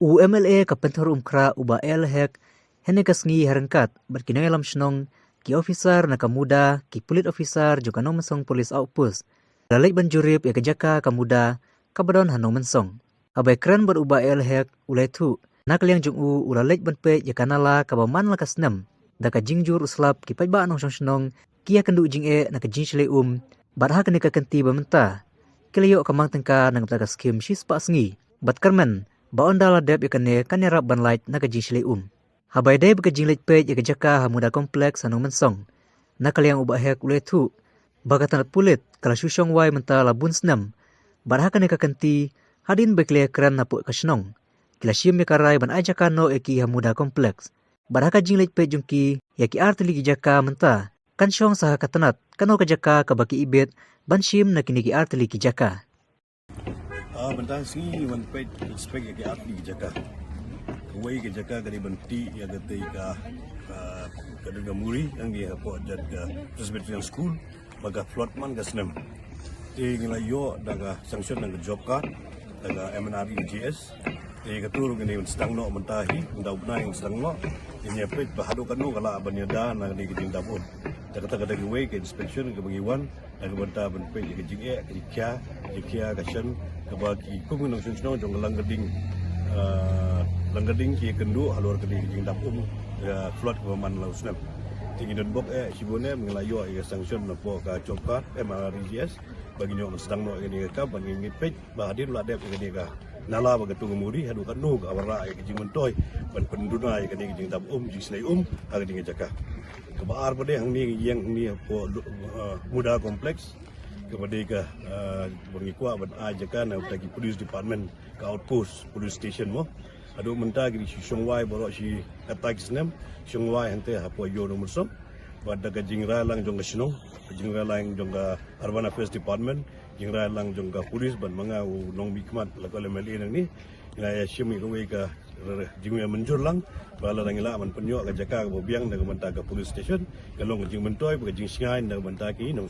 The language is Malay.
UMLA kapentar umkra uba elhek hene kasngi harangkat berkinai lam shnong ki officer na kamuda ki pulit officer juga no mensong polis outpost lalai banjurip ya kejaka kamuda kabadon hanong mensong abai kran beruba elhek ulai tu nakliang jungu ulalek banpe ya kanala kabaman lakas nem daka jingjur uslap ki pajba anong shnong kia kendu jinge na ka jingle badha kene ka kanti bamenta keliyo kamang tengka nang taka skim shispa sngi bat karmen baondala dep ikane kanera banlight na ka jingle habai dai baka jinglet pe ya jaka hamuda kompleks anong mensong nakaliang uba hek ulai tu bagatan pulit kala shushong wai menta labun snam badha kene ka kanti hadin bekle kran na pu kashnong kila shim karai ban ajaka no eki hamuda kompleks badha ka jinglet pe jungki ya ki artli ki jaka menta kanshong saha katanat kano ka jaka ka baki ibet ban shim na kini ki artli ki jaka bentang sini wan page spek ya ki artli ki jaka wai ki jaka dari benti ya gate ka kadang muri yang dia po jad ka presbyterian school baga floatman ka snem ngila yo daga sanction daga job card daga MNRE GS katur ngini sedang no mentahi ndau na yang sedang no ini page bahado kanu kala banyada na di kijing dapur kata kata wai ke inspection ke bagiwan daga benta ben page ke jinge ke kia ka shen ke bagi kumunong sunno jong langgading ki kendu halor ke kijing dapur float ke man lau snap tinggi dan bok sibone mengelayo sanction na po ka job card MNRE GS bagi nyok sedang no ini ka ban ngit page bahadir la dep ke ka nala baga tungu muri hadu kanu ka awara ke jing mentoy ban penduna ke jing tab jislai aga ding jaka kebaar pade hang ni yang ni po muda kompleks kepada ka bangikwa ban ajaka na utagi police department ka outpost police station mo adu menta gi shongwai boro si katak snem shongwai hante hapo yo no musom pada ka jingra lang jong sino jingra lang jong urban affairs department jingra lang jong police ban manga nong bikmat la ko le meli nang ni ina ya shimi ko we ka jingwe menjur lang bala nang ila man penyo ka jaka ka biang nang menta ka police station kalong jing mentoy ka jing singai nang menta ki nong